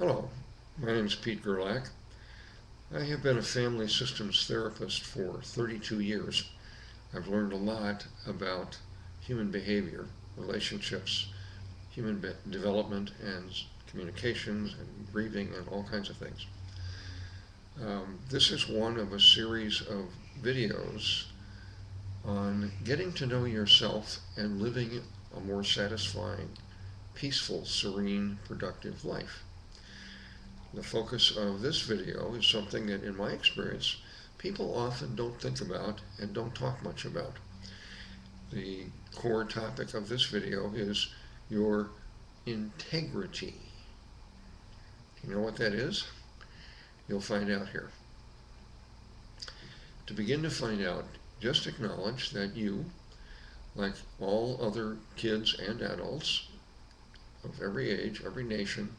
Hello, my name is Pete Gerlach. I have been a family systems therapist for 32 years. I've learned a lot about human behavior, relationships, development, and communications, and grieving, and all kinds of things. This is one of a series of videos on getting to know yourself and living a more satisfying, peaceful, serene, productive life. The focus of this video is something that, in my experience, people often don't think about and don't talk much about. The core topic of this video is your integrity. You know what that is? You'll find out here. To begin to find out, just acknowledge that you, like all other kids and adults of every age, every nation,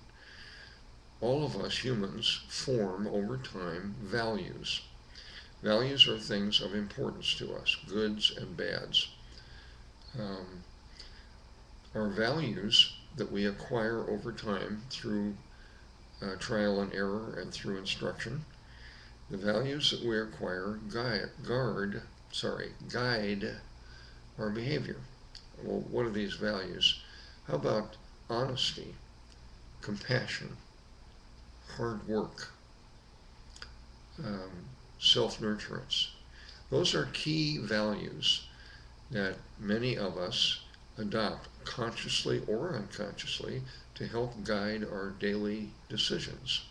all of us humans form over time values. Values are things of importance to us, goods and bads. Our values that we acquire over time through trial and error and through instruction, the values that we acquire guide our behavior. Well, what are these values? How about honesty, compassion, hard work, self-nurturance? Those are key values that many of us adopt consciously or unconsciously to help guide our daily decisions.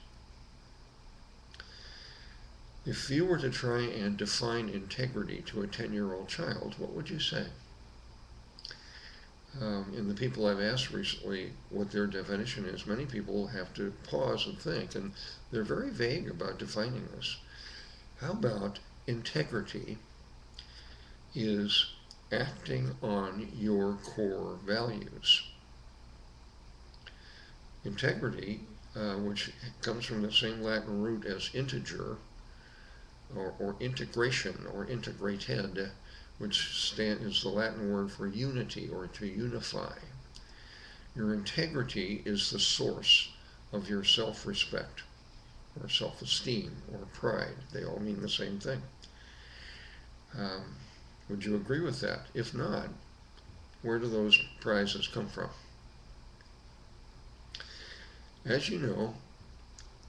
If you were to try and define integrity to a 10-year-old child, what would you say? In the people I've asked recently what their definition is, many people have to pause and think, and they're very vague about defining this. How about integrity is acting on your core values? Integrity, which comes from the same Latin root as integer, or integration, or integrated, which is the Latin word for unity or to unify. Your integrity is the source of your self-respect or self-esteem or pride. They all mean the same thing. Would you agree with that? If not, where do those prizes come from? As you know,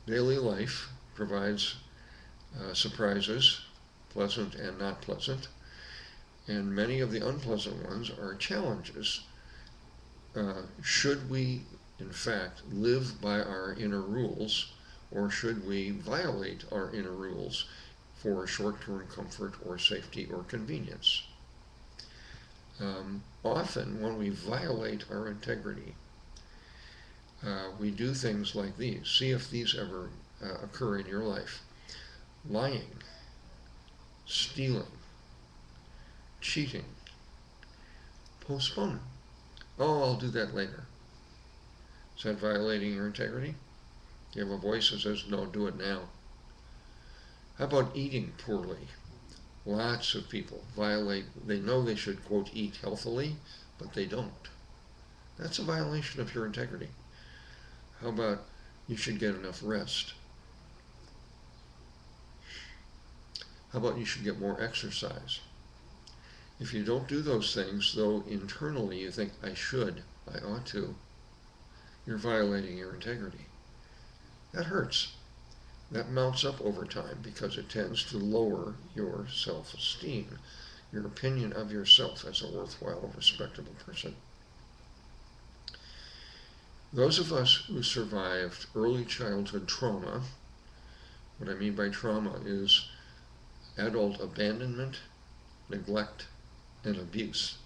daily life provides surprises, pleasant and not pleasant, and many of the unpleasant ones are challenges. Should we, in fact, live by our inner rules, or should we violate our inner rules for short-term comfort or safety or convenience? Often, when we violate our integrity, we do things like these. See if these ever occur in your life. Lying, stealing, cheating, postponing. Oh, I'll do that later. Is that violating your integrity? You have a voice that says, no, do it now. How about eating poorly? Lots of people violate, they know they should, quote, eat healthily, but they don't. That's a violation of your integrity. How about you should get enough rest? How about you should get more exercise? If you don't do those things, though internally you think, I should, I ought to, you're violating your integrity. That hurts. That mounts up over time because it tends to lower your self-esteem, your opinion of yourself as a worthwhile, respectable person. Those of us who survived early childhood trauma, what I mean by trauma is adult abandonment, neglect, and abuse.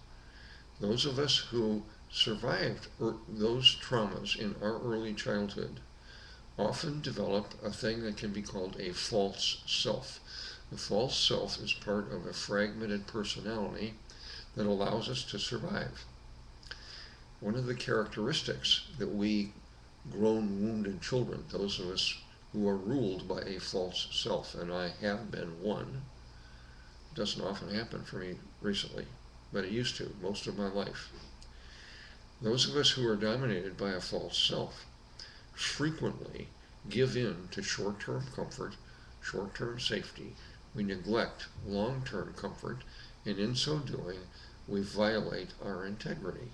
Those of us who survived those traumas in our early childhood often develop a thing that can be called a false self. The false self is part of a fragmented personality that allows us to survive. One of the characteristics that we grown wounded children, those of us who are ruled by a false self, and I have been one, it doesn't often happen for me recently, but it used to most of my life. Those of us who are dominated by a false self frequently give in to short-term comfort, short-term safety. We neglect long-term comfort, and in so doing, we violate our integrity.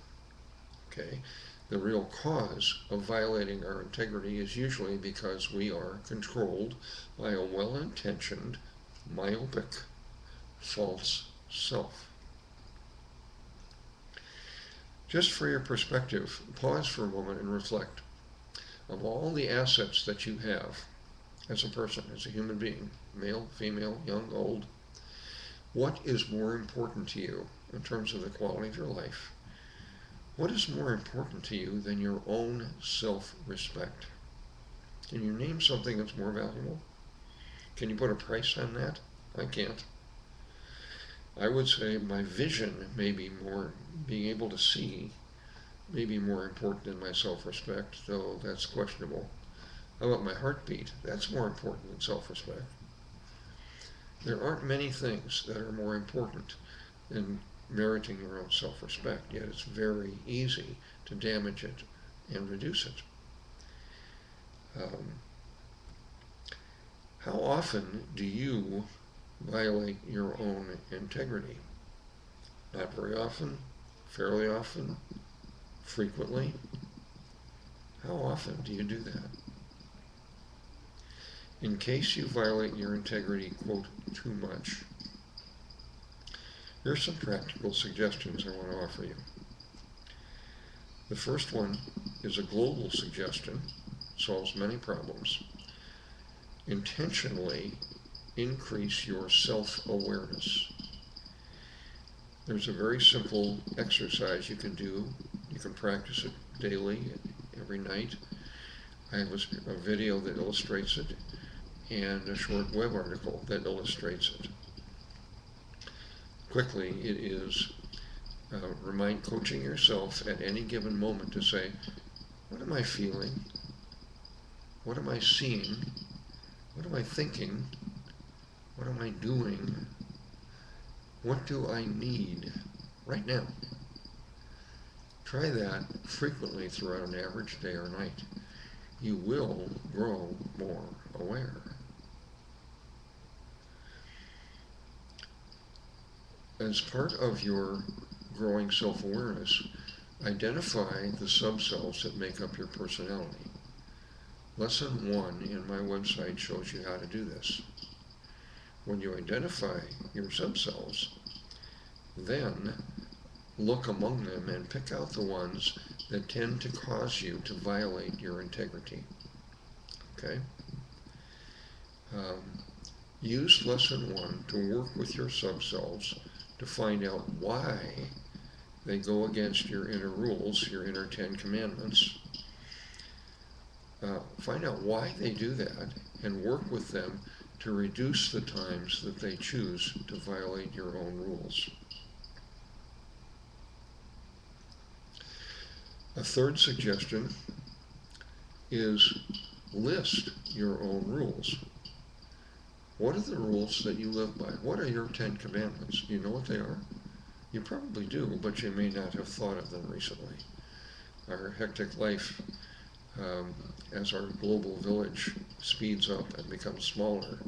Okay? The real cause of violating our integrity is usually because we are controlled by a well-intentioned, myopic, false self. Just for your perspective, pause for a moment and reflect. Of all the assets that you have as a person, as a human being, male, female, young, old, what is more important to you in terms of the quality of your life? What is more important to you than your own self-respect? Can you name something that's more valuable? Can you put a price on that? I can't. I would say my vision may be more, being able to see, may be more important than my self-respect, though that's questionable. How about my heartbeat? That's more important than self-respect. There aren't many things that are more important than meriting your own self-respect, yet it's very easy to damage it and reduce it. How often do you violate your own integrity? Not very often, fairly often, frequently. How often do you do that? In case you violate your integrity, quote, too much, here are some practical suggestions I want to offer you. The first one is a global suggestion, solves many problems. Intentionally increase your self-awareness. There's a very simple exercise you can do. You can practice it daily, every night. I have a video that illustrates it and a short web article that illustrates it. Quickly, it is coaching yourself at any given moment to say, what am I feeling? What am I seeing? What am I thinking? What am I doing? What do I need right now? Try that frequently throughout an average day or night. You will grow more aware. As part of your growing self-awareness, identify the subselves that make up your personality. Lesson 1 in my website shows you how to do this. When you identify your subselves, then look among them and pick out the ones that tend to cause you to violate your integrity. Okay? Use lesson 1 to work with your subselves to find out why they go against your inner rules, your inner 10 commandments. Find out why they do that and work with them to reduce the times that they choose to violate your own rules. A third suggestion is list your own rules. What are the rules that you live by? What are your 10 commandments? Do you know what they are? You probably do, but you may not have thought of them recently. Our hectic life, as our global village speeds up and becomes smaller,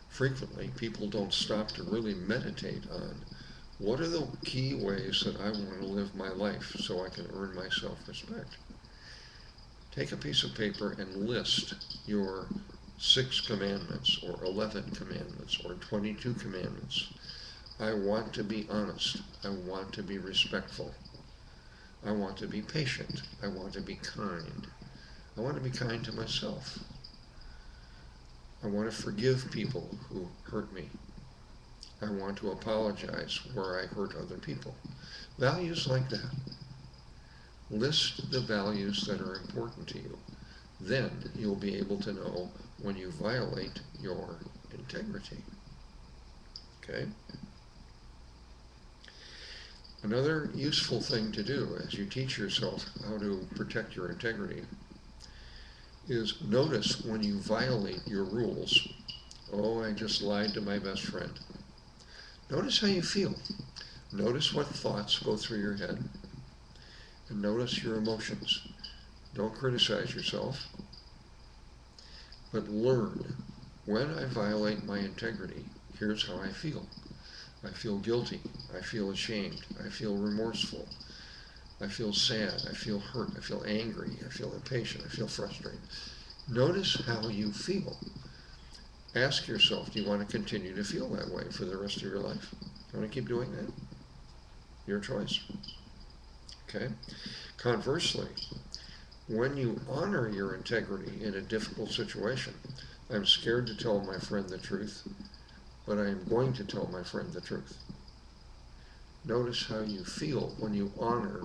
frequently people don't stop to really meditate on what are the key ways that I want to live my life so I can earn my self-respect. Take a piece of paper and list your 6 commandments or 11 commandments or 22 commandments. I want to be honest. I want to be respectful. I want to be patient. I want to be kind. I want to be kind to myself. I want to forgive people who hurt me. I want to apologize where I hurt other people. Values like that. List the values that are important to you. Then you'll be able to know when you violate your integrity. Okay? Another useful thing to do as you teach yourself how to protect your integrity is notice when you violate your rules. Oh, I just lied to my best friend. Notice how you feel. Notice what thoughts go through your head. And notice your emotions. Don't criticize yourself. but learn. When I violate my integrity, here's how I feel. I feel guilty. I feel ashamed. I feel remorseful. I feel sad. I feel hurt. I feel angry. I feel impatient. I feel frustrated. Notice how you feel. Ask yourself, do you want to continue to feel that way for the rest of your life? You want to keep doing that? Your choice. Okay? Conversely, when you honor your integrity in a difficult situation, I'm scared to tell my friend the truth, but I am going to tell my friend the truth. Notice how you feel when you honor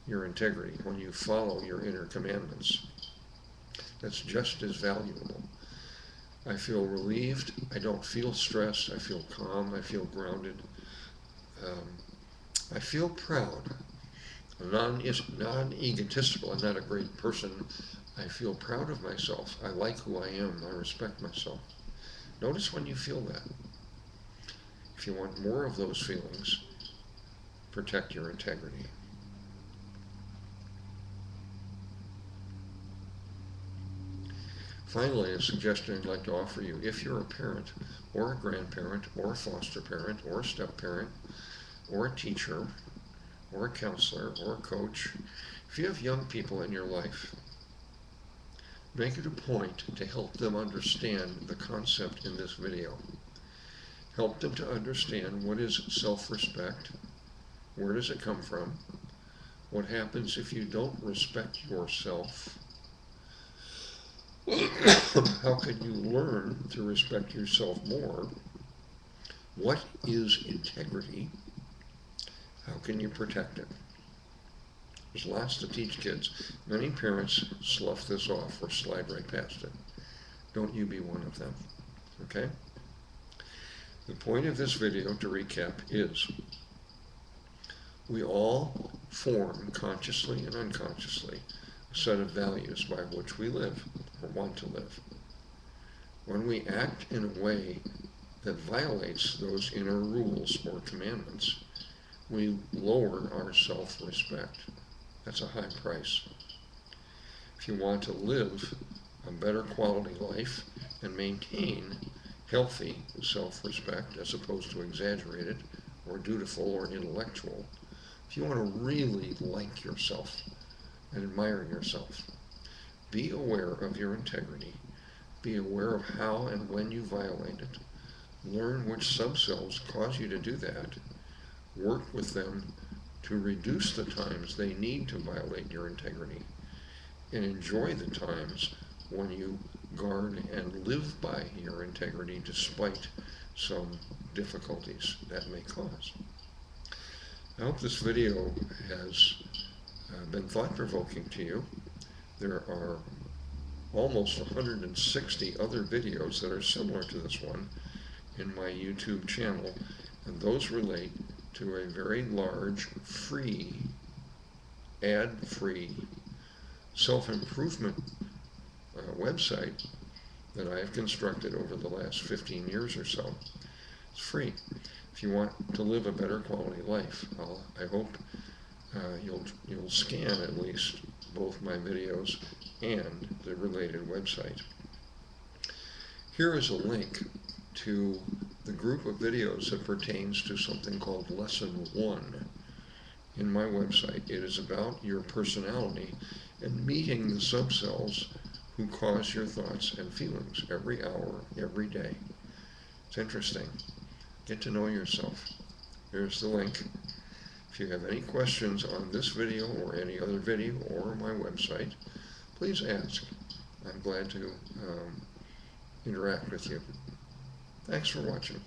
your integrity, when you follow your inner commandments. That's just as valuable. I feel relieved. I don't feel stressed. I feel calm. I feel grounded. I feel proud. I'm non-egotistical. I'm not a great person. I feel proud of myself. I like who I am. I respect myself. Notice when you feel that. If you want more of those feelings, protect your integrity. Finally, a suggestion I'd like to offer you. If you're a parent or a grandparent or a foster parent or a step-parent or a teacher or a counselor or a coach, if you have young people in your life, make it a point to help them understand the concept in this video. Help them to understand what is self-respect, where does it come from, what happens if you don't respect yourself, how can you learn to respect yourself more, what is integrity, how can you protect it. There's lots to teach kids. Many parents slough this off or slide right past it. Don't you be one of them, okay? The point of this video, to recap, is we all form, consciously and unconsciously, a set of values by which we live or want to live. When we act in a way that violates those inner rules or commandments, we lower our self-respect. That's a high price. If you want to live a better quality life and maintain healthy self-respect as opposed to exaggerated or dutiful or intellectual, if you want to really like yourself and admire yourself, be aware of your integrity. Be aware of how and when you violate it. Learn which subcells cause you to do that. Work with them to reduce the times they need to violate your integrity. And enjoy the times when you guard and live by your integrity despite some difficulties that may cause. I hope this video has been thought-provoking to you. There are almost 160 other videos that are similar to this one in my YouTube channel, and those relate to a very large, free, ad-free self-improvement website that I have constructed over the last 15 years or so. It's free. If you want to live a better quality life, I hope you'll scan at least both my videos and the related website. Here is a link to the group of videos that pertains to something called Lesson 1 in my website. It is about your personality and meeting the subcells who cause your thoughts and feelings every hour, every day. It's interesting. Get to know yourself. Here's the link. If you have any questions on this video or any other video or my website, please ask. I'm glad to interact with you. Thanks for watching.